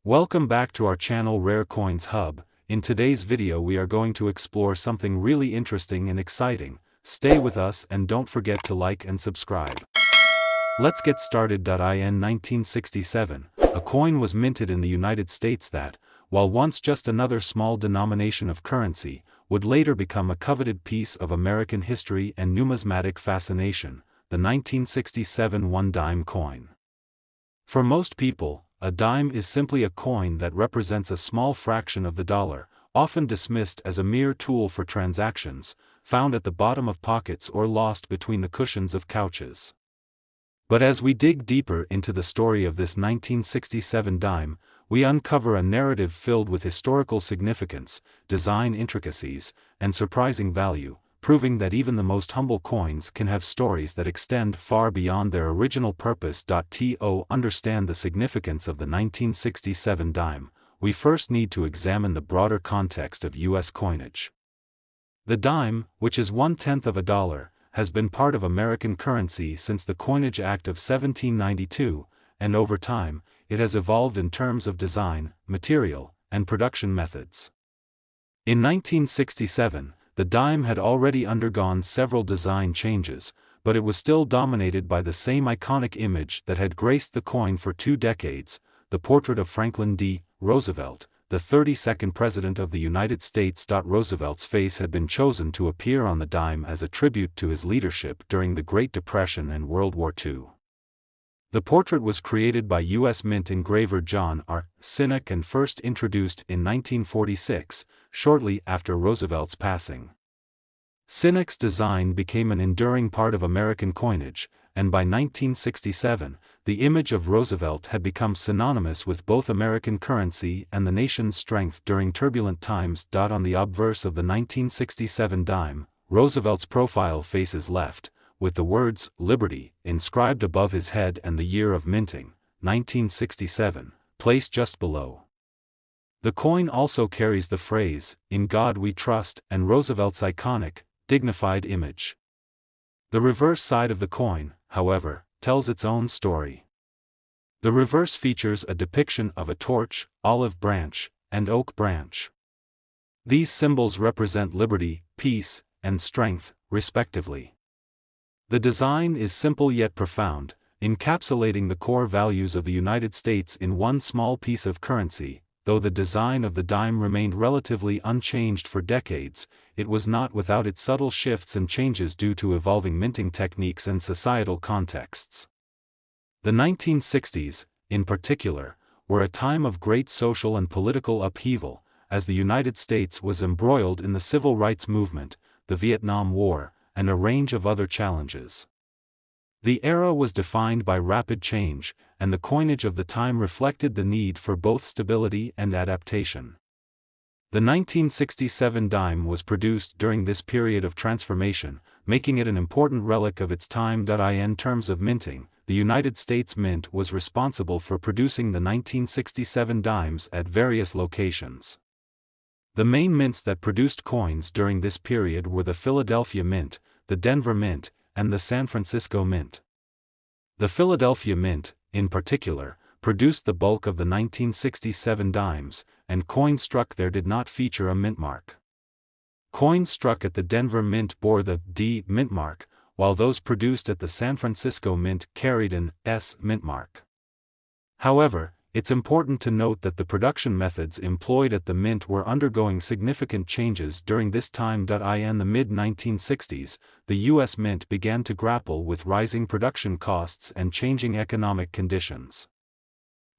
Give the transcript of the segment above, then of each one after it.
Welcome back to our channel Rare Coins Hub. In today's video we are going to explore something really interesting and exciting. Stay with us and don't forget to like and subscribe. Let's get started. In 1967, a coin was minted in the United States that, while once just another small denomination of currency, would later become a coveted piece of American history and numismatic fascination, the 1967 one-dime coin. For most people, a dime is simply a coin that represents a small fraction of the dollar, often dismissed as a mere tool for transactions, found at the bottom of pockets or lost between the cushions of couches. But as we dig deeper into the story of this 1967 dime, we uncover a narrative filled with historical significance, design intricacies, and surprising value, proving that even the most humble coins can have stories that extend far beyond their original purpose. To understand the significance of the 1967 dime, we first need to examine the broader context of U.S. coinage. The dime, which is 1/10 of a dollar, has been part of American currency since the Coinage Act of 1792, and over time, it has evolved in terms of design, material, and production methods. In 1967, the dime had already undergone several design changes, but it was still dominated by the same iconic image that had graced the coin for 2 decades, the portrait of Franklin D. Roosevelt, the 32nd President of the United States. Roosevelt's face had been chosen to appear on the dime as a tribute to his leadership during the Great Depression and World War II. The portrait was created by U.S. Mint engraver John R. Sinek and first introduced in 1946, shortly after Roosevelt's passing. Sinek's design became an enduring part of American coinage, and by 1967, the image of Roosevelt had become synonymous with both American currency and the nation's strength during turbulent times. On the obverse of the 1967 dime, Roosevelt's profile faces left, with the words "Liberty" inscribed above his head and the year of minting, 1967, placed just below. The coin also carries the phrase, "In God We Trust," and Roosevelt's iconic, dignified image. The reverse side of the coin, however, tells its own story. The reverse features a depiction of a torch, olive branch, and oak branch. These symbols represent liberty, peace, and strength, respectively. The design is simple yet profound, encapsulating the core values of the United States in one small piece of currency. Though the design of the dime remained relatively unchanged for decades, it was not without its subtle shifts and changes due to evolving minting techniques and societal contexts. The 1960s, in particular, were a time of great social and political upheaval, as the United States was embroiled in the civil rights movement, the Vietnam War, and a range of other challenges. The era was defined by rapid change, and the coinage of the time reflected the need for both stability and adaptation. The 1967 dime was produced during this period of transformation, making it an important relic of its time. In terms of minting, the United States Mint was responsible for producing the 1967 dimes at various locations. The main mints that produced coins during this period were the Philadelphia Mint, the Denver Mint, and the San Francisco Mint. The Philadelphia Mint, in particular, produced the bulk of the 1967 dimes, and coins struck there did not feature a mint mark. Coins struck at the Denver Mint bore the D mint mark, while those produced at the San Francisco Mint carried an S mint mark. However, it's important to note that the production methods employed at the mint were undergoing significant changes during this time. In the mid-1960s, the U.S. Mint began to grapple with rising production costs and changing economic conditions.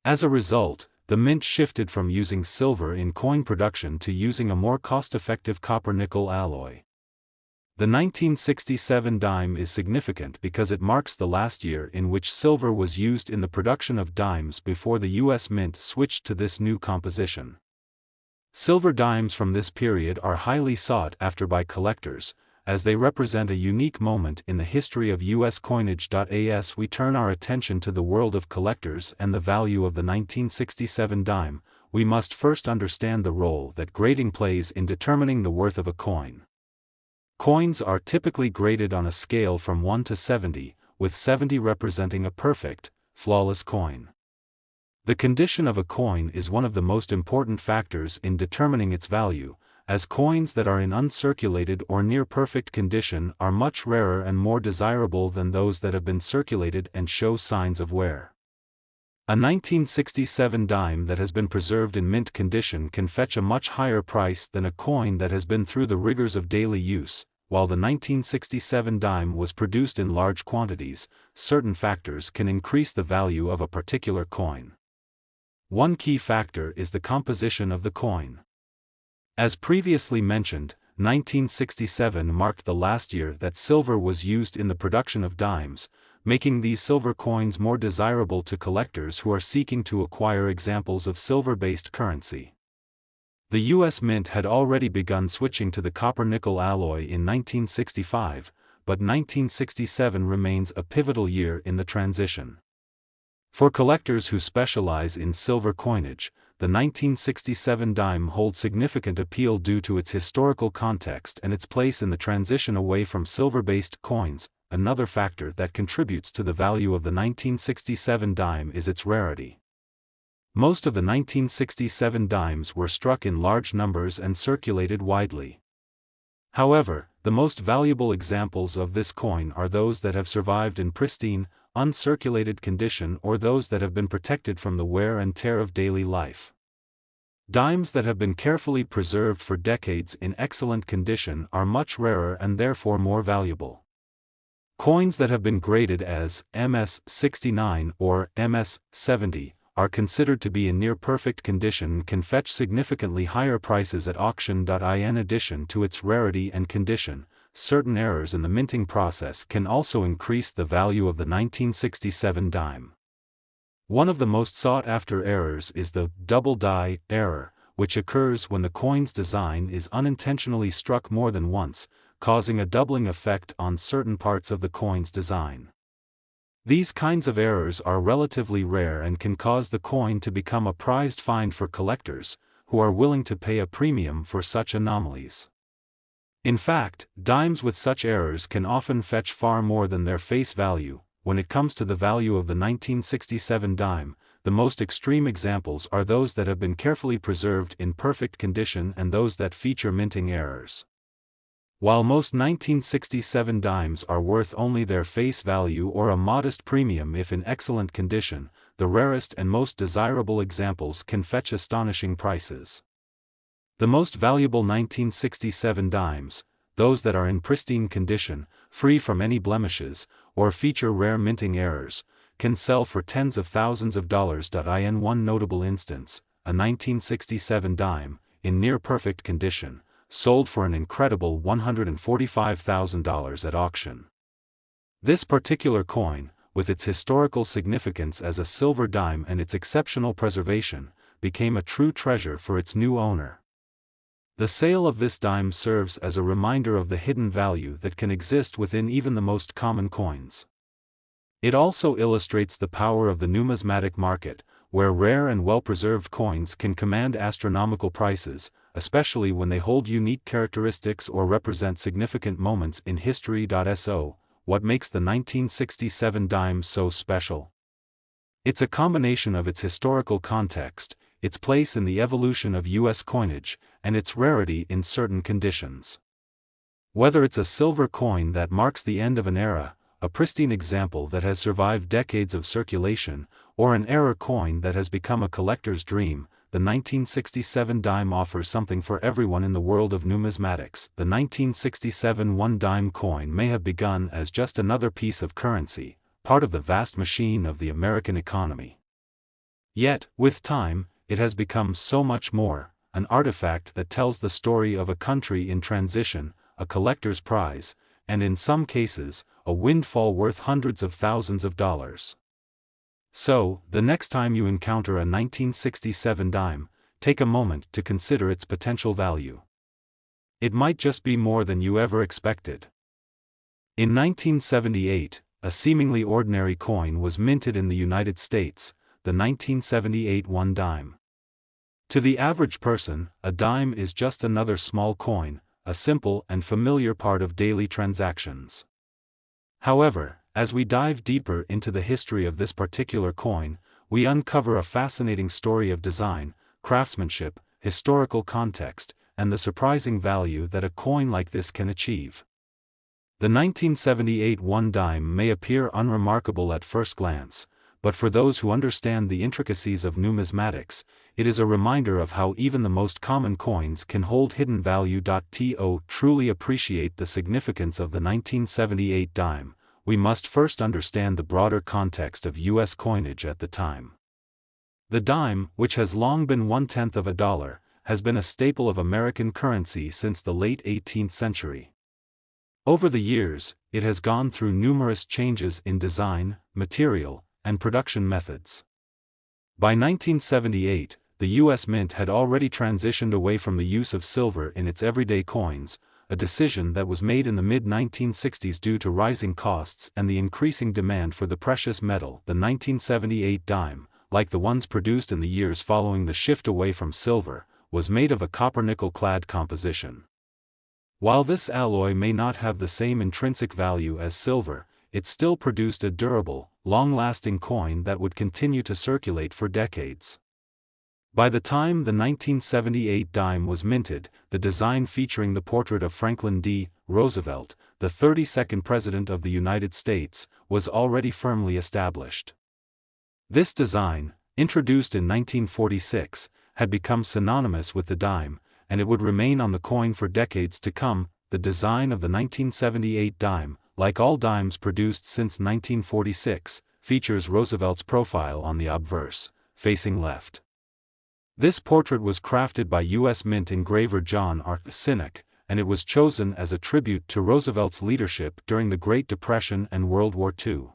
As a result, the mint shifted from using silver in coin production to using a more cost-effective copper-nickel alloy. The 1967 dime is significant because it marks the last year in which silver was used in the production of dimes before the U.S. Mint switched to this new composition. Silver dimes from this period are highly sought after by collectors, as they represent a unique moment in the history of U.S. coinage. As we turn our attention to the world of collectors and the value of the 1967 dime, we must first understand the role that grading plays in determining the worth of a coin. Coins are typically graded on a scale from 1 to 70, with 70 representing a perfect, flawless coin. The condition of a coin is one of the most important factors in determining its value, as coins that are in uncirculated or near-perfect condition are much rarer and more desirable than those that have been circulated and show signs of wear. A 1967 dime that has been preserved in mint condition can fetch a much higher price than a coin that has been through the rigors of daily use. While the 1967 dime was produced in large quantities, certain factors can increase the value of a particular coin. One key factor is the composition of the coin. As previously mentioned, 1967 marked the last year that silver was used in the production of dimes, making these silver coins more desirable to collectors who are seeking to acquire examples of silver-based currency. The U.S. Mint had already begun switching to the copper-nickel alloy in 1965, but 1967 remains a pivotal year in the transition. For collectors who specialize in silver coinage, the 1967 dime holds significant appeal due to its historical context and its place in the transition away from silver-based coins. Another factor that contributes to the value of the 1967 dime is its rarity. Most of the 1967 dimes were struck in large numbers and circulated widely. However, the most valuable examples of this coin are those that have survived in pristine, uncirculated condition or those that have been protected from the wear and tear of daily life. Dimes that have been carefully preserved for decades in excellent condition are much rarer and therefore more valuable. Coins that have been graded as MS-69 or MS-70 are considered to be in near-perfect condition and can fetch significantly higher prices at auction. In addition to its rarity and condition, certain errors in the minting process can also increase the value of the 1967 dime. One of the most sought-after errors is the double die error, which occurs when the coin's design is unintentionally struck more than once, causing a doubling effect on certain parts of the coin's design. These kinds of errors are relatively rare and can cause the coin to become a prized find for collectors, who are willing to pay a premium for such anomalies. In fact, dimes with such errors can often fetch far more than their face value. When it comes to the value of the 1967 dime, the most extreme examples are those that have been carefully preserved in perfect condition and those that feature minting errors. While most 1967 dimes are worth only their face value or a modest premium if in excellent condition, the rarest and most desirable examples can fetch astonishing prices. The most valuable 1967 dimes, those that are in pristine condition, free from any blemishes, or feature rare minting errors, can sell for tens of thousands of dollars. In one notable instance, a 1967 dime, in near-perfect condition, sold for an incredible $145,000 at auction. This particular coin, with its historical significance as a silver dime and its exceptional preservation, became a true treasure for its new owner. The sale of this dime serves as a reminder of the hidden value that can exist within even the most common coins. It also illustrates the power of the numismatic market, where rare and well-preserved coins can command astronomical prices, especially when they hold unique characteristics or represent significant moments in history. So, what makes the 1967 dime so special? It's a combination of its historical context, its place in the evolution of U.S. coinage, and its rarity in certain conditions. Whether it's a silver coin that marks the end of an era, a pristine example that has survived decades of circulation, or an error coin that has become a collector's dream, the 1967 dime offers something for everyone in the world of numismatics. The 1967 one-dime coin may have begun as just another piece of currency, part of the vast machine of the American economy. Yet, with time, it has become so much more, an artifact that tells the story of a country in transition, a collector's prize, and in some cases, a windfall worth hundreds of thousands of dollars. So, the next time you encounter a 1967 dime, take a moment to consider its potential value. It might just be more than you ever expected. In 1978, a seemingly ordinary coin was minted in the United States, the 1978 one dime. To the average person, a dime is just another small coin, a simple and familiar part of daily transactions. However, as we dive deeper into the history of this particular coin, we uncover a fascinating story of design, craftsmanship, historical context, and the surprising value that a coin like this can achieve. The 1978 1 dime may appear unremarkable at first glance, but for those who understand the intricacies of numismatics, it is a reminder of how even the most common coins can hold hidden value. To truly appreciate the significance of the 1978 dime, we must first understand the broader context of U.S. coinage at the time. The dime, which has long been 1/10 of a dollar, has been a staple of American currency since the late 18th century. Over the years, it has gone through numerous changes in design, material, and production methods. By 1978, the U.S. Mint had already transitioned away from the use of silver in its everyday coins, a decision that was made in the mid-1960s due to rising costs and the increasing demand for the precious metal. The 1978 dime, like the ones produced in the years following the shift away from silver, was made of a copper-nickel clad composition. While this alloy may not have the same intrinsic value as silver, it still produced a durable, long-lasting coin that would continue to circulate for decades. By the time the 1978 dime was minted, the design featuring the portrait of Franklin D. Roosevelt, the 32nd President of the United States, was already firmly established. This design, introduced in 1946, had become synonymous with the dime, and it would remain on the coin for decades to come. The design of the 1978 dime, like all dimes produced since 1946, features Roosevelt's profile on the obverse, facing left. This portrait was crafted by U.S. Mint engraver John R. Sinek, and it was chosen as a tribute to Roosevelt's leadership during the Great Depression and World War II.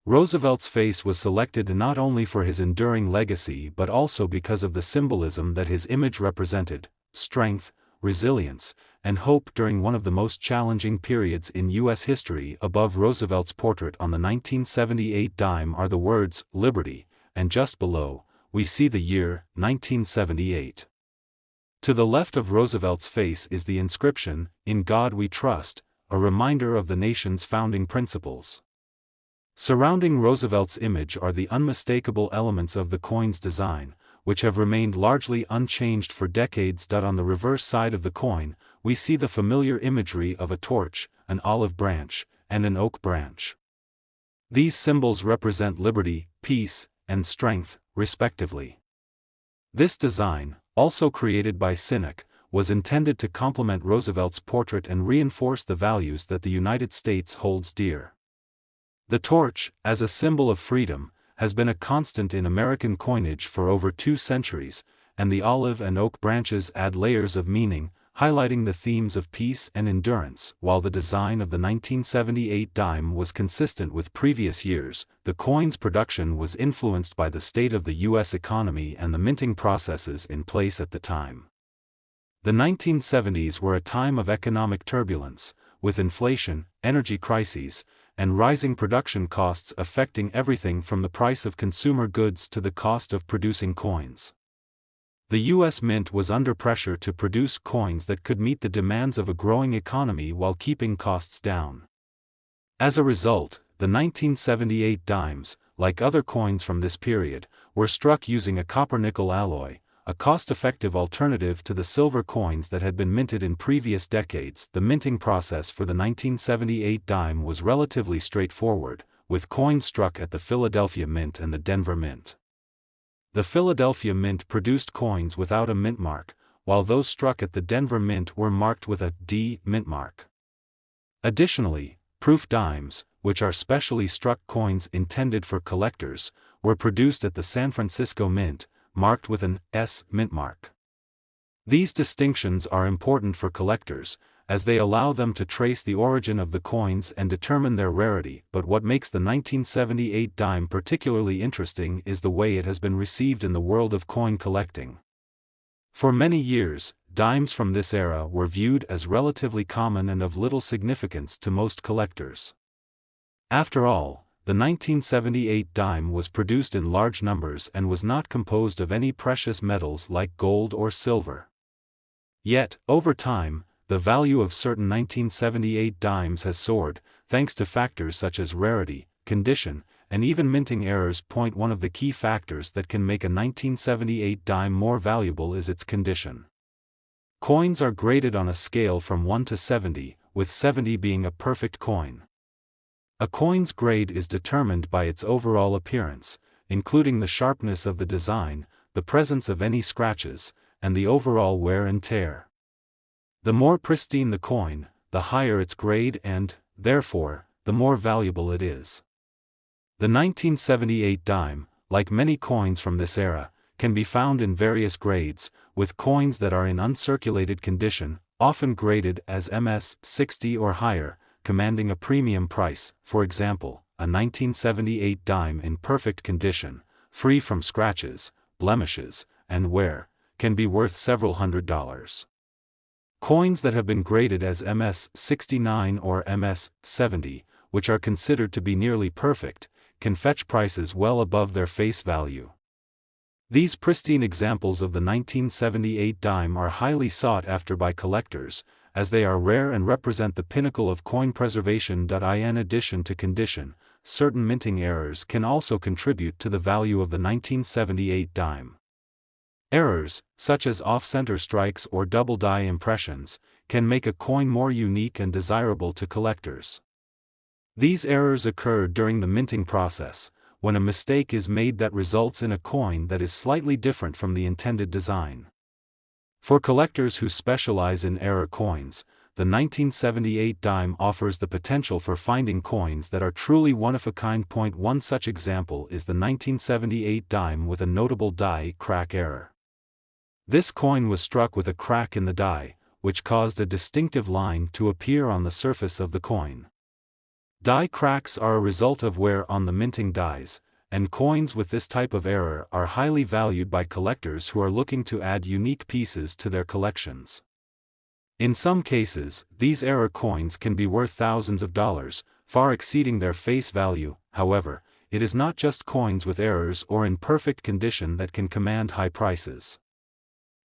Roosevelt's face was selected not only for his enduring legacy but also because of the symbolism that his image represented: strength, resilience, and hope during one of the most challenging periods in U.S. history. Above Roosevelt's portrait on the 1978 dime are the words, "Liberty," and just below, we see the year, 1978. To the left of Roosevelt's face is the inscription, "In God We Trust," a reminder of the nation's founding principles. Surrounding Roosevelt's image are the unmistakable elements of the coin's design, which have remained largely unchanged for decades. On the reverse side of the coin, we see the familiar imagery of a torch, an olive branch, and an oak branch. These symbols represent liberty, peace, and strength, respectively. This design, also created by Sinek, was intended to complement Roosevelt's portrait and reinforce the values that the United States holds dear. The torch, as a symbol of freedom, has been a constant in American coinage for over 2 centuries, and the olive and oak branches add layers of meaning, highlighting the themes of peace and endurance. While the design of the 1978 dime was consistent with previous years, the coin's production was influenced by the state of the U.S. economy and the minting processes in place at the time. The 1970s were a time of economic turbulence, with inflation, energy crises, and rising production costs affecting everything from the price of consumer goods to the cost of producing coins. The U.S. Mint was under pressure to produce coins that could meet the demands of a growing economy while keeping costs down. As a result, the 1978 dimes, like other coins from this period, were struck using a copper-nickel alloy, a cost-effective alternative to the silver coins that had been minted in previous decades. The minting process for the 1978 dime was relatively straightforward, with coins struck at the Philadelphia Mint and the Denver Mint. The Philadelphia Mint produced coins without a mint mark, while those struck at the Denver Mint were marked with a D mint mark. Additionally, proof dimes, which are specially struck coins intended for collectors, were produced at the San Francisco Mint, marked with an S mint mark. These distinctions are important for collectors, as they allow them to trace the origin of the coins and determine their rarity. But what makes the 1978 dime particularly interesting is the way it has been received in the world of coin collecting. For many years, dimes from this era were viewed as relatively common and of little significance to most collectors. After all, the 1978 dime was produced in large numbers and was not composed of any precious metals like gold or silver. Yet, over time, the value of certain 1978 dimes has soared, thanks to factors such as rarity, condition, and even minting errors. One of the key factors that can make a 1978 dime more valuable is its condition. Coins are graded on a scale from 1 to 70, with 70 being a perfect coin. A coin's grade is determined by its overall appearance, including the sharpness of the design, the presence of any scratches, and the overall wear and tear. The more pristine the coin, the higher its grade and, therefore, the more valuable it is. The 1978 dime, like many coins from this era, can be found in various grades, with coins that are in uncirculated condition, often graded as MS-60 or higher, commanding a premium price. For example, a 1978 dime in perfect condition, free from scratches, blemishes, and wear, can be worth several $100s. Coins that have been graded as MS-69 or MS-70, which are considered to be nearly perfect, can fetch prices well above their face value. These pristine examples of the 1978 dime are highly sought after by collectors, as they are rare and represent the pinnacle of coin preservation. In addition to condition, certain minting errors can also contribute to the value of the 1978 dime. Errors, such as off-center strikes or double die impressions, can make a coin more unique and desirable to collectors. These errors occur during the minting process, when a mistake is made that results in a coin that is slightly different from the intended design. For collectors who specialize in error coins, the 1978 dime offers the potential for finding coins that are truly one-of-a-kind. One such example is the 1978 dime with a notable die crack error. This coin was struck with a crack in the die, which caused a distinctive line to appear on the surface of the coin. Die cracks are a result of wear on the minting dies, and coins with this type of error are highly valued by collectors who are looking to add unique pieces to their collections. In some cases, these error coins can be worth thousands of dollars, far exceeding their face value. However, it is not just coins with errors or in perfect condition that can command high prices.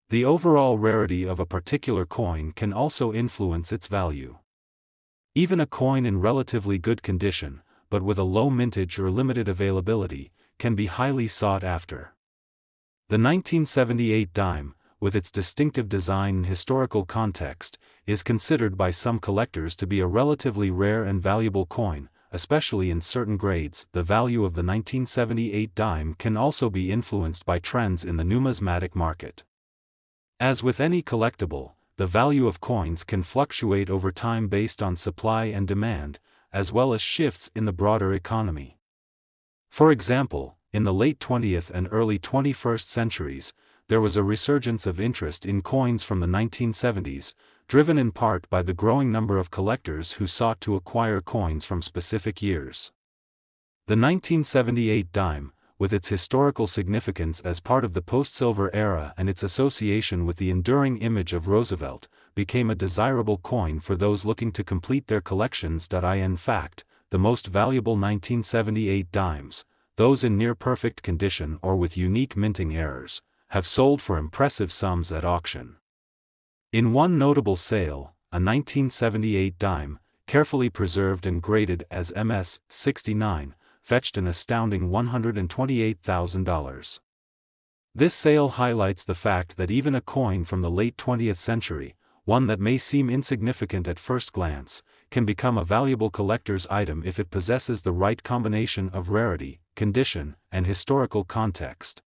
The overall rarity of a particular coin can also influence its value. Even a coin in relatively good condition, but with a low mintage or limited availability, can be highly sought after. The 1978 dime, with its distinctive design and historical context, is considered by some collectors to be a relatively rare and valuable coin, especially in certain grades. The value of the 1978 dime can also be influenced by trends in the numismatic market. As with any collectible, the value of coins can fluctuate over time based on supply and demand, as well as shifts in the broader economy. For example, in the late 20th and early 21st centuries, there was a resurgence of interest in coins from the 1970s, driven in part by the growing number of collectors who sought to acquire coins from specific years. The 1978 dime, with its historical significance as part of the post-silver era and its association with the enduring image of Roosevelt, became a desirable coin for those looking to complete their collections. In fact, the most valuable 1978 dimes, those in near-perfect condition or with unique minting errors, have sold for impressive sums at auction. In one notable sale, a 1978 dime, carefully preserved and graded as MS-69, fetched an astounding $128,000. This sale highlights the fact that even a coin from the late 20th century, one that may seem insignificant at first glance, can become a valuable collector's item if it possesses the right combination of rarity, condition, and historical context.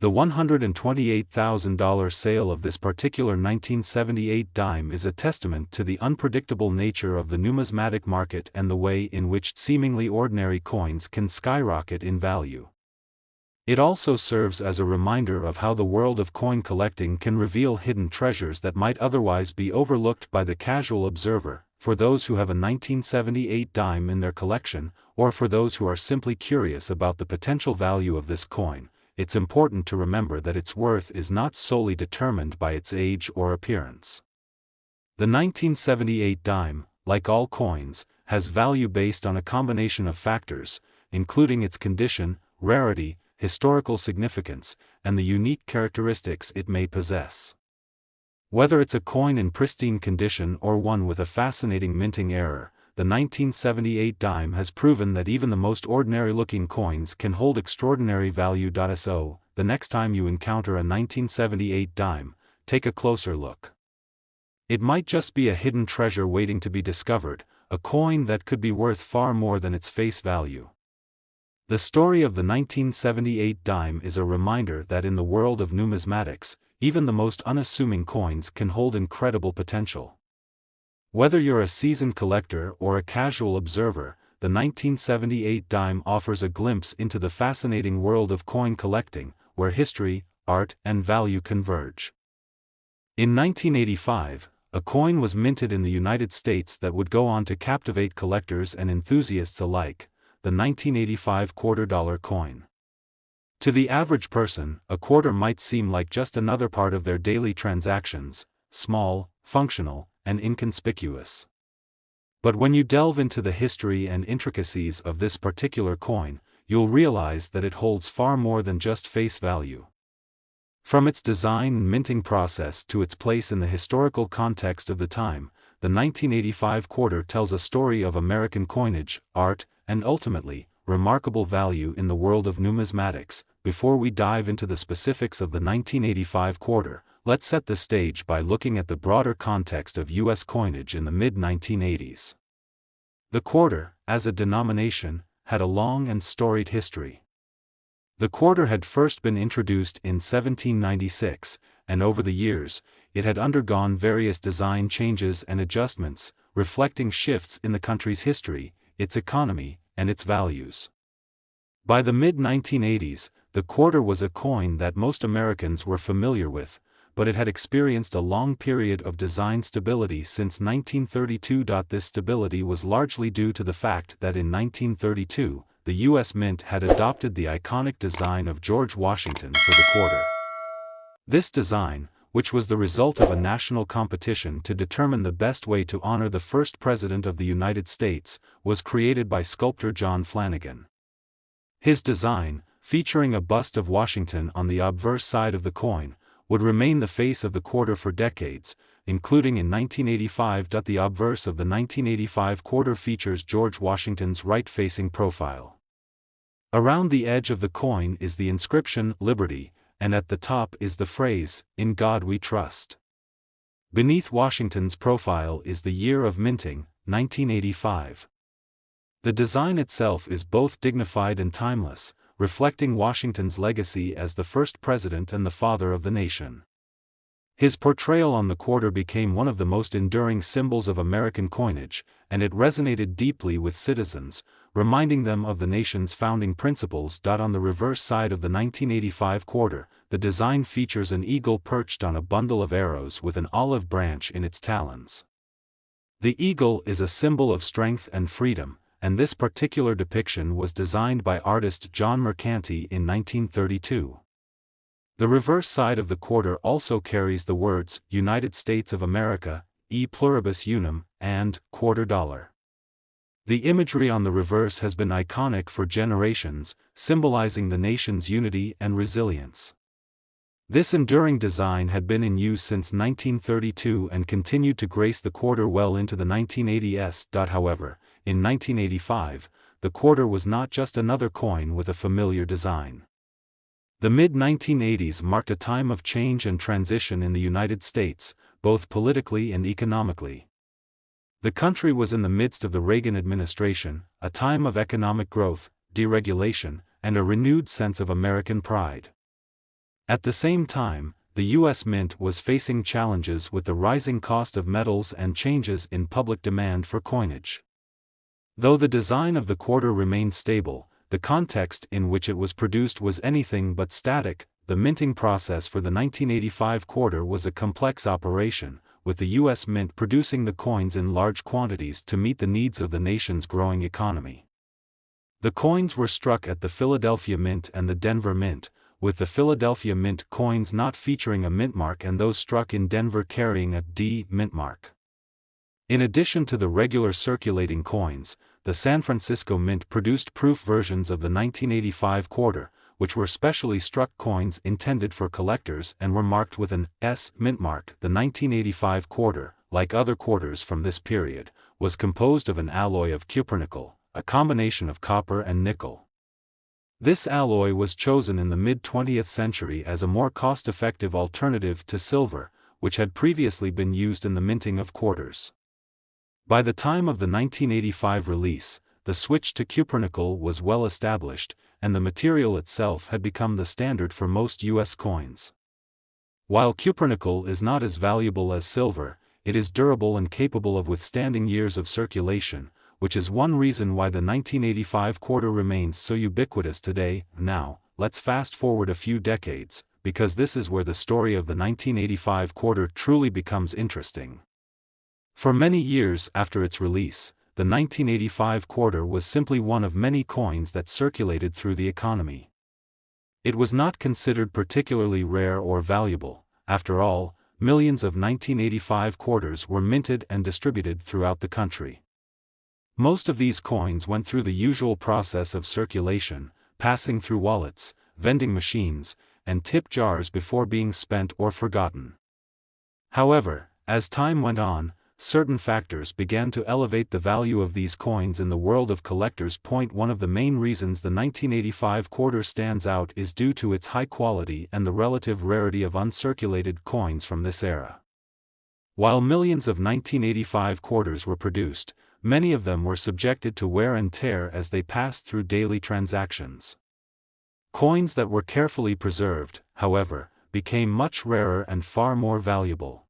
The $128,000 sale of this particular 1978 dime is a testament to the unpredictable nature of the numismatic market and the way in which seemingly ordinary coins can skyrocket in value. It also serves as a reminder of how the world of coin collecting can reveal hidden treasures that might otherwise be overlooked by the casual observer. For those who have a 1978 dime in their collection, or for those who are simply curious about the potential value of this coin, it's important to remember that its worth is not solely determined by its age or appearance. The 1978 dime, like all coins, has value based on a combination of factors, including its condition, rarity, historical significance, and the unique characteristics it may possess. Whether it's a coin in pristine condition or one with a fascinating minting error, the 1978 dime has proven that even the most ordinary-looking coins can hold extraordinary value. So, the next time you encounter a 1978 dime, take a closer look. It might just be a hidden treasure waiting to be discovered, a coin that could be worth far more than its face value. The story of the 1978 dime is a reminder that in the world of numismatics, even the most unassuming coins can hold incredible potential. Whether you're a seasoned collector or a casual observer, the 1978 dime offers a glimpse into the fascinating world of coin collecting, where history, art, and value converge. In 1985, a coin was minted in the United States that would go on to captivate collectors and enthusiasts alike, the 1985 $quarter coin. To the average person, a quarter might seem like just another part of their daily transactions, small, functional, and inconspicuous. But when you delve into the history and intricacies of this particular coin, you'll realize that it holds far more than just face value. From its design and minting process to its place in the historical context of the time, the 1985 quarter tells a story of American coinage, art, and ultimately, remarkable value in the world of numismatics. Before we dive into the specifics of the 1985 quarter, let's set the stage by looking at the broader context of U.S. coinage in the mid-1980s. The quarter, as a denomination, had a long and storied history. The quarter had first been introduced in 1796, and over the years, it had undergone various design changes and adjustments, reflecting shifts in the country's history, its economy, and its values. By the mid-1980s, the quarter was a coin that most Americans were familiar with, but it had experienced a long period of design stability since 1932. This stability was largely due to the fact that in 1932, the U.S. Mint had adopted the iconic design of George Washington for the quarter. This design, which was the result of a national competition to determine the best way to honor the first President of the United States, was created by sculptor John Flanagan. His design, featuring a bust of Washington on the obverse side of the coin, would remain the face of the quarter for decades, including in 1985. The obverse of the 1985 quarter features George Washington's right-facing profile. Around the edge of the coin is the inscription, Liberty, and at the top is the phrase, In God We Trust. Beneath Washington's profile is the year of minting, 1985. The design itself is both dignified and timeless, reflecting Washington's legacy as the first president and the father of the nation. His portrayal on the quarter became one of the most enduring symbols of American coinage, and it resonated deeply with citizens, reminding them of the nation's founding principles. On the reverse side of the 1985 quarter, the design features an eagle perched on a bundle of arrows with an olive branch in its talons. The eagle is a symbol of strength and freedom, and this particular depiction was designed by artist John Mercanti in 1932. The reverse side of the quarter also carries the words, United States of America, e pluribus unum, and quarter dollar. The imagery on the reverse has been iconic for generations, symbolizing the nation's unity and resilience. This enduring design had been in use since 1932 and continued to grace the quarter well into the 1980s. However, in 1985, the quarter was not just another coin with a familiar design. The mid-1980s marked a time of change and transition in the United States, both politically and economically. The country was in the midst of the Reagan administration, a time of economic growth, deregulation, and a renewed sense of American pride. At the same time, the U.S. Mint was facing challenges with the rising cost of metals and changes in public demand for coinage. Though the design of the quarter remained stable, the context in which it was produced was anything but static. The minting process for the 1985 quarter was a complex operation, with the U.S. Mint producing the coins in large quantities to meet the needs of the nation's growing economy. The coins were struck at the Philadelphia Mint and the Denver Mint, with the Philadelphia Mint coins not featuring a mint mark and those struck in Denver carrying a D mint mark. In addition to the regular circulating coins, the San Francisco Mint produced proof versions of the 1985 quarter, which were specially struck coins intended for collectors and were marked with an S mint mark. The 1985 quarter, like other quarters from this period, was composed of an alloy of cupronickel, a combination of copper and nickel. This alloy was chosen in the mid-20th century as a more cost-effective alternative to silver, which had previously been used in the minting of quarters. By the time of the 1985 release, the switch to cupronickel was well established, and the material itself had become the standard for most U.S. coins. While cupronickel is not as valuable as silver, it is durable and capable of withstanding years of circulation, which is one reason why the 1985 quarter remains so ubiquitous today. Now, let's fast forward a few decades, because this is where the story of the 1985 quarter truly becomes interesting. For many years after its release, the 1985 quarter was simply one of many coins that circulated through the economy. It was not considered particularly rare or valuable. After all, millions of 1985 quarters were minted and distributed throughout the country. Most of these coins went through the usual process of circulation, passing through wallets, vending machines, and tip jars before being spent or forgotten. However, as time went on, certain factors began to elevate the value of these coins in the world of collectors. One of the main reasons the 1985 quarter stands out is due to its high quality and the relative rarity of uncirculated coins from this era. While millions of 1985 quarters were produced, many of them were subjected to wear and tear as they passed through daily transactions. Coins that were carefully preserved, however, became much rarer and far more valuable.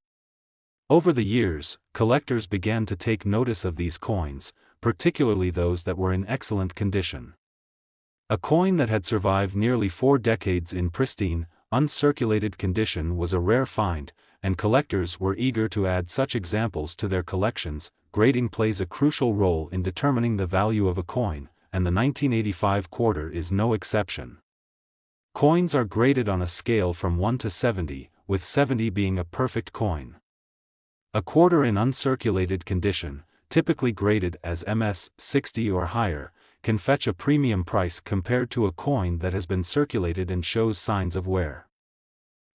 Over the years, collectors began to take notice of these coins, particularly those that were in excellent condition. A coin that had survived nearly 4 decades in pristine, uncirculated condition was a rare find, and collectors were eager to add such examples to their collections. Grading plays a crucial role in determining the value of a coin, and the 1985 quarter is no exception. Coins are graded on a scale from 1 to 70, with 70 being a perfect coin. A quarter in uncirculated condition, typically graded as MS 60 or higher, can fetch a premium price compared to a coin that has been circulated and shows signs of wear.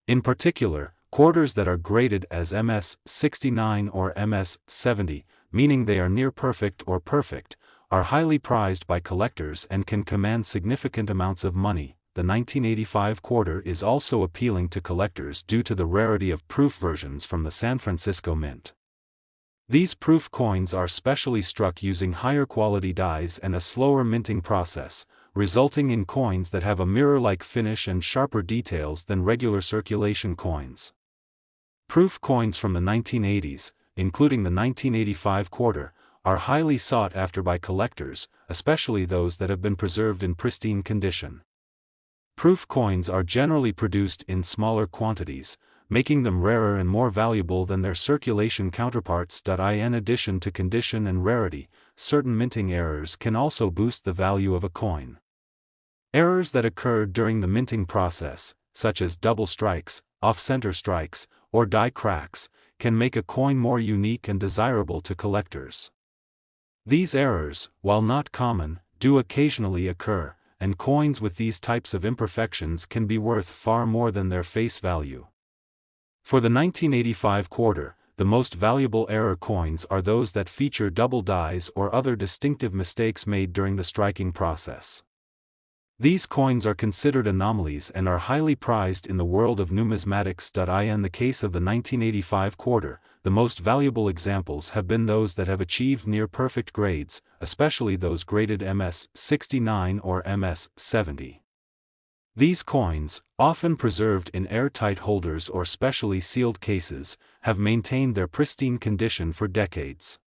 In particular, quarters that are graded as MS 69 or MS 70, meaning they are near perfect or perfect, are highly prized by collectors and can command significant amounts of money. The 1985 quarter is also appealing to collectors due to the rarity of proof versions from the San Francisco Mint. These proof coins are specially struck using higher quality dies and a slower minting process, resulting in coins that have a mirror-like finish and sharper details than regular circulation coins. Proof coins from the 1980s, including the 1985 quarter, are highly sought after by collectors, especially those that have been preserved in pristine condition. Proof coins are generally produced in smaller quantities, making them rarer and more valuable than their circulation counterparts. In addition to condition and rarity, certain minting errors can also boost the value of a coin. Errors that occur during the minting process, such as double strikes, off-center strikes, or die cracks, can make a coin more unique and desirable to collectors. These errors, while not common, do occasionally occur, and coins with these types of imperfections can be worth far more than their face value. For the 1985 quarter, the most valuable error coins are those that feature double dies or other distinctive mistakes made during the striking process. These coins are considered anomalies and are highly prized in the world of numismatics. In the case of the 1985 quarter, the most valuable examples have been those that have achieved near-perfect grades, especially those graded MS 69 or MS 70. These coins, often preserved in airtight holders or specially sealed cases, have maintained their pristine condition for decades.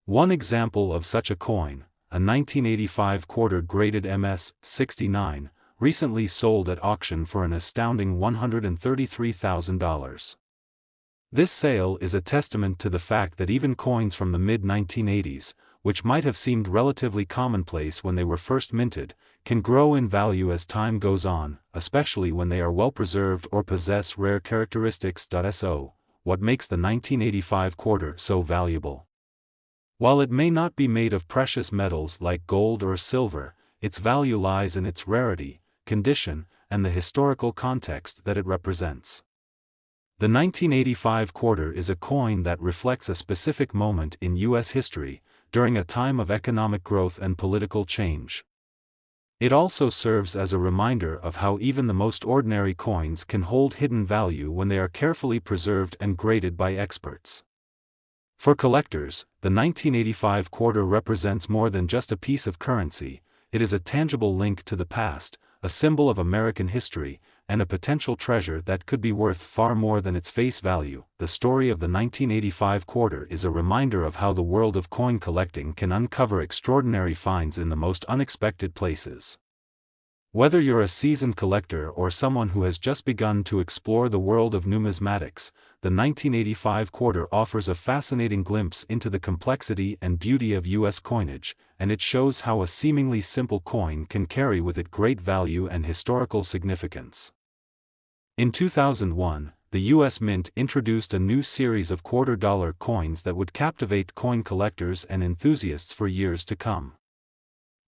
One example of such a coin, a 1985 quarter graded MS 69, recently sold at auction for an astounding $133,000. This sale is a testament to the fact that even coins from the mid-1980s, which might have seemed relatively commonplace when they were first minted, can grow in value as time goes on, especially when they are well preserved or possess rare characteristics. So, what makes the 1985 quarter so valuable? While it may not be made of precious metals like gold or silver, its value lies in its rarity, condition, and the historical context that it represents. The 1985 quarter is a coin that reflects a specific moment in U.S. history, during a time of economic growth and political change. It also serves as a reminder of how even the most ordinary coins can hold hidden value when they are carefully preserved and graded by experts. For collectors, the 1985 quarter represents more than just a piece of currency. It is a tangible link to the past, a symbol of American history, and a potential treasure that could be worth far more than its face value. The story of the 1985 quarter is a reminder of how the world of coin collecting can uncover extraordinary finds in the most unexpected places. Whether you're a seasoned collector or someone who has just begun to explore the world of numismatics, the 1985 quarter offers a fascinating glimpse into the complexity and beauty of U.S. coinage, and it shows how a seemingly simple coin can carry with it great value and historical significance. In 2001, the U.S. Mint introduced a new series of quarter-dollar coins that would captivate coin collectors and enthusiasts for years to come.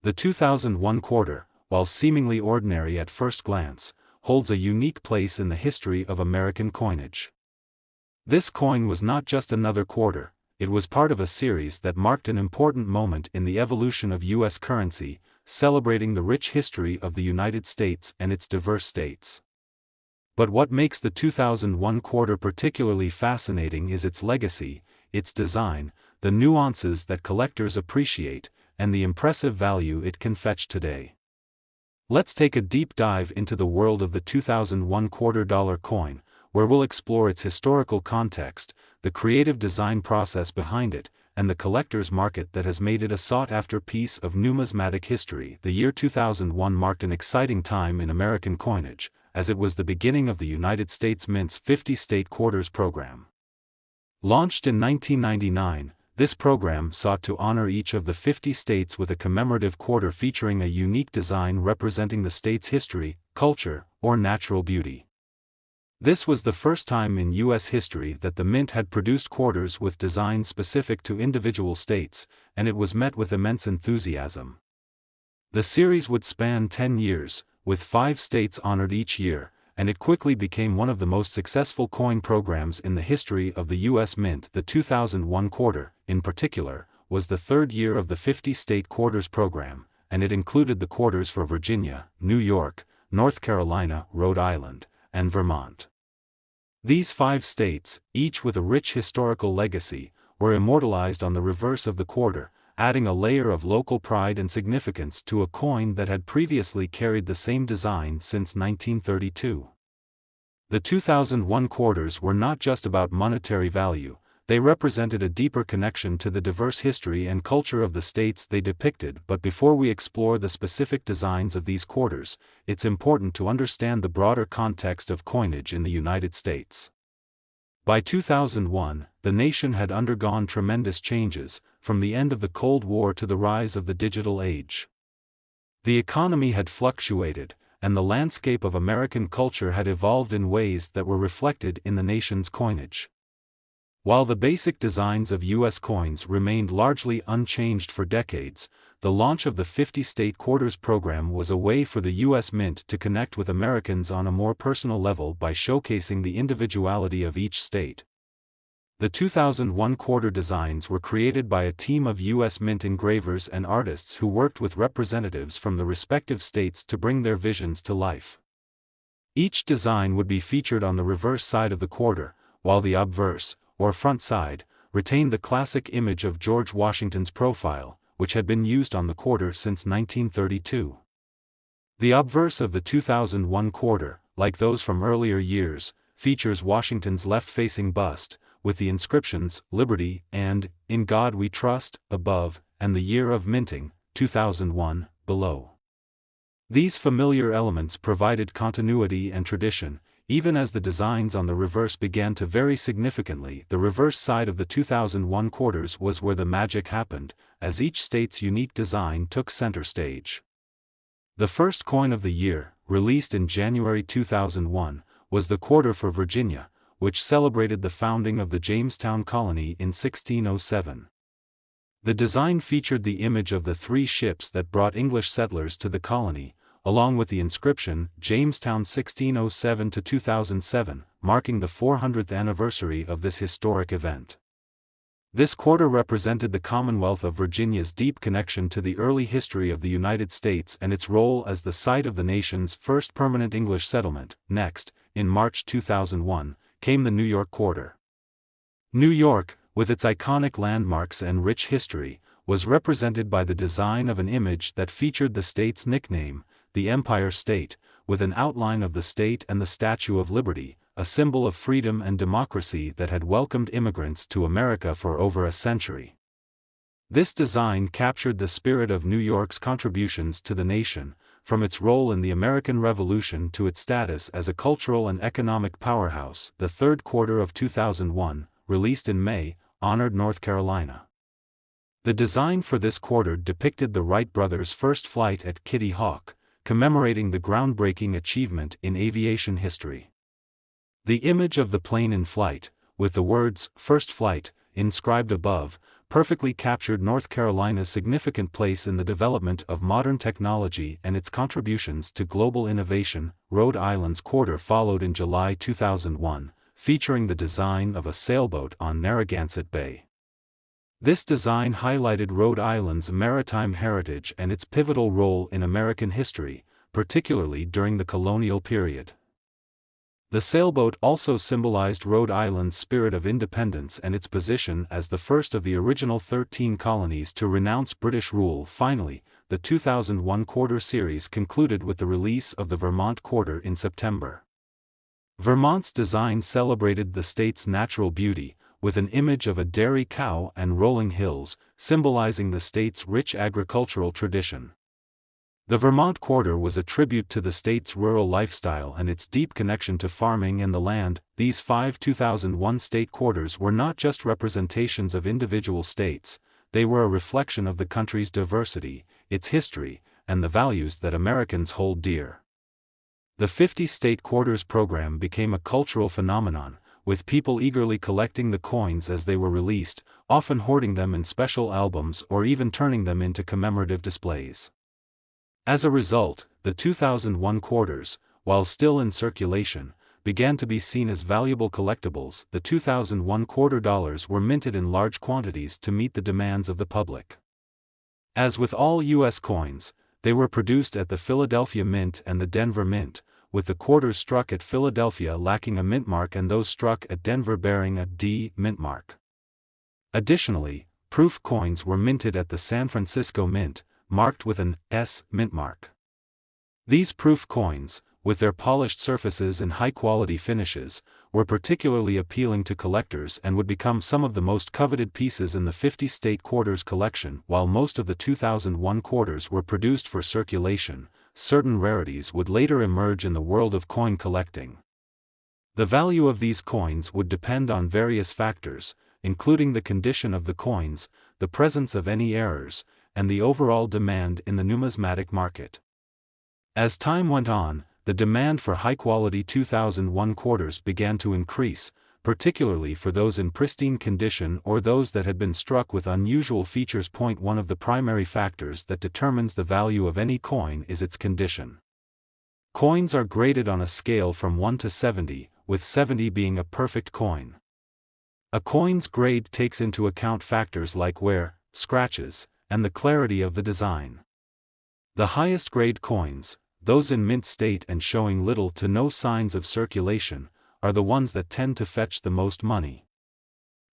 The 2001 quarter, while seemingly ordinary at first glance, holds a unique place in the history of American coinage. This coin was not just another quarter, it was part of a series that marked an important moment in the evolution of U.S. currency, celebrating the rich history of the United States and its diverse states. But what makes the 2001 quarter particularly fascinating is its legacy, its design, the nuances that collectors appreciate, and the impressive value it can fetch today. Let's take a deep dive into the world of the 2001 quarter-dollar coin, where we'll explore its historical context, the creative design process behind it, and the collector's market that has made it a sought-after piece of numismatic history. The year 2001 marked an exciting time in American coinage, as it was the beginning of the United States Mint's 50 State Quarters program. Launched in 1999, this program sought to honor each of the 50 states with a commemorative quarter featuring a unique design representing the state's history, culture, or natural beauty. This was the first time in U.S. history that the Mint had produced quarters with designs specific to individual states, and it was met with immense enthusiasm. The series would span 10 years, with 5 states honored each year, and it quickly became one of the most successful coin programs in the history of the U.S. Mint. The 2001 quarter, in particular, was the third year of the 50 State Quarters program, and it included the quarters for Virginia, New York, North Carolina, Rhode Island, and Vermont. These 5 states, each with a rich historical legacy, were immortalized on the reverse of the quarter, adding a layer of local pride and significance to a coin that had previously carried the same design since 1932. The 2001 quarters were not just about monetary value, they represented a deeper connection to the diverse history and culture of the states they depicted. But before we explore the specific designs of these quarters, it's important to understand the broader context of coinage in the United States. By 2001, the nation had undergone tremendous changes, from the end of the Cold War to the rise of the digital age. The economy had fluctuated, and the landscape of American culture had evolved in ways that were reflected in the nation's coinage. While the basic designs of U.S. coins remained largely unchanged for decades, the launch of the 50 State Quarters program was a way for the U.S. Mint to connect with Americans on a more personal level by showcasing the individuality of each state. The 2001 quarter designs were created by a team of U.S. Mint engravers and artists who worked with representatives from the respective states to bring their visions to life. Each design would be featured on the reverse side of the quarter, while the obverse, or front side, retained the classic image of George Washington's profile, which had been used on the quarter since 1932. The obverse of the 2001 quarter, like those from earlier years, features Washington's left-facing bust, with the inscriptions, Liberty, and, In God We Trust, above, and the year of minting, 2001, below. These familiar elements provided continuity and tradition, even as the designs on the reverse began to vary significantly. The reverse side of the 2001 quarters was where the magic happened, as each state's unique design took center stage. The first coin of the year, released in January 2001, was the quarter for Virginia, which celebrated the founding of the Jamestown colony in 1607. The design featured the image of the 3 ships that brought English settlers to the colony, along with the inscription, Jamestown 1607 to 2007, marking the 400th anniversary of this historic event. This quarter represented the Commonwealth of Virginia's deep connection to the early history of the United States and its role as the site of the nation's first permanent English settlement. Next, in March 2001, came the New York quarter. New York, with its iconic landmarks and rich history, was represented by the design of an image that featured the state's nickname, the Empire State, with an outline of the state and the Statue of Liberty, a symbol of freedom and democracy that had welcomed immigrants to America for over a century. This design captured the spirit of New York's contributions to the nation, from its role in the American Revolution to its status as a cultural and economic powerhouse. The third quarter of 2001, released in May, honored North Carolina. The design for this quarter depicted the Wright brothers' first flight at Kitty Hawk, commemorating the groundbreaking achievement in aviation history. The image of the plane in flight, with the words, "First Flight," inscribed above, perfectly captured North Carolina's significant place in the development of modern technology and its contributions to global innovation. Rhode Island's quarter followed in July 2001, featuring the design of a sailboat on Narragansett Bay. This design highlighted Rhode Island's maritime heritage and its pivotal role in American history, particularly during the colonial period. The sailboat also symbolized Rhode Island's spirit of independence and its position as the first of the original 13 colonies to renounce British rule. Finally, the 2001 quarter series concluded with the release of the Vermont quarter in September. Vermont's design celebrated the state's natural beauty, with an image of a dairy cow and rolling hills, symbolizing the state's rich agricultural tradition. The Vermont quarter was a tribute to the state's rural lifestyle and its deep connection to farming and the land. These 2001 state quarters were not just representations of individual states, they were a reflection of the country's diversity, its history, and the values that Americans hold dear. The 50 state quarters program became a cultural phenomenon, with people eagerly collecting the coins as they were released, often hoarding them in special albums or even turning them into commemorative displays. As a result, the 2001 quarters, while still in circulation, began to be seen as valuable collectibles. The 2001 quarter dollars were minted in large quantities to meet the demands of the public. As with all U.S. coins, they were produced at the Philadelphia Mint and the Denver Mint, with the quarters struck at Philadelphia lacking a mint mark and those struck at Denver bearing a D mint mark. Additionally, proof coins were minted at the San Francisco Mint, marked with an S mint mark. These proof coins, with their polished surfaces and high-quality finishes, were particularly appealing to collectors and would become some of the most coveted pieces in the 50 state quarters collection. While most of the 2001 quarters were produced for circulation, certain rarities would later emerge in the world of coin collecting. The value of these coins would depend on various factors, including the condition of the coins, the presence of any errors, and the overall demand in the numismatic market. As time went on, the demand for high-quality 2001 quarters began to increase, particularly for those in pristine condition or those that had been struck with unusual features. One of the primary factors that determines the value of any coin is its condition. Coins are graded on a scale from 1 to 70, with 70 being a perfect coin. A coin's grade takes into account factors like wear, scratches, and the clarity of the design. The highest grade coins, those in mint state and showing little to no signs of circulation, are the ones that tend to fetch the most money.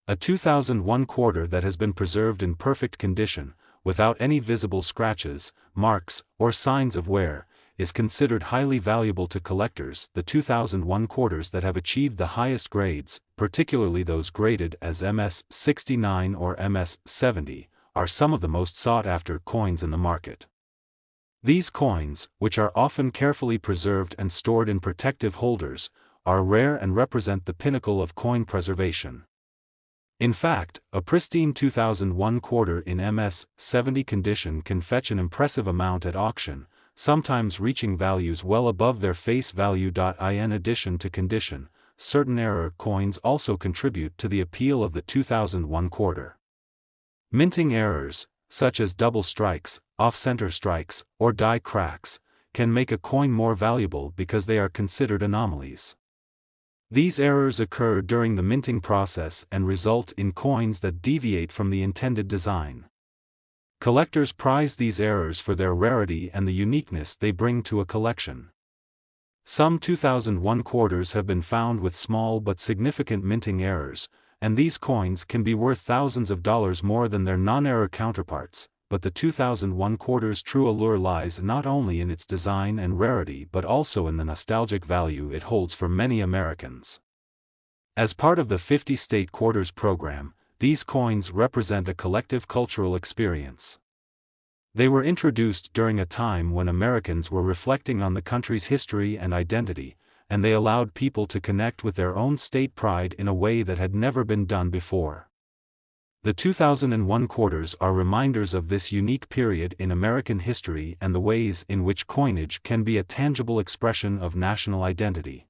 A 2001 quarter that has been preserved in perfect condition, without any visible scratches, marks, or signs of wear, is considered highly valuable to collectors. The 2001 quarters that have achieved the highest grades, particularly those graded as MS 69 or MS 70, are some of the most sought-after coins in the market. These coins, which are often carefully preserved and stored in protective holders, are rare and represent the pinnacle of coin preservation. In fact, a pristine 2001 quarter in MS 70 condition can fetch an impressive amount at auction, sometimes reaching values well above their face value. In addition to condition, certain error coins also contribute to the appeal of the 2001 quarter. Minting errors, such as double strikes, off-center strikes, or die cracks, can make a coin more valuable because they are considered anomalies. These errors occur during the minting process and result in coins that deviate from the intended design. Collectors prize these errors for their rarity and the uniqueness they bring to a collection. Some 2001 quarters have been found with small but significant minting errors, and these coins can be worth thousands of dollars more than their non-error counterparts, but the 2001 quarter's true allure lies not only in its design and rarity but also in the nostalgic value it holds for many Americans. As part of the 50-state quarters program, these coins represent a collective cultural experience. They were introduced during a time when Americans were reflecting on the country's history and identity, and they allowed people to connect with their own state pride in a way that had never been done before. The 2001 quarters are reminders of this unique period in American history and the ways in which coinage can be a tangible expression of national identity.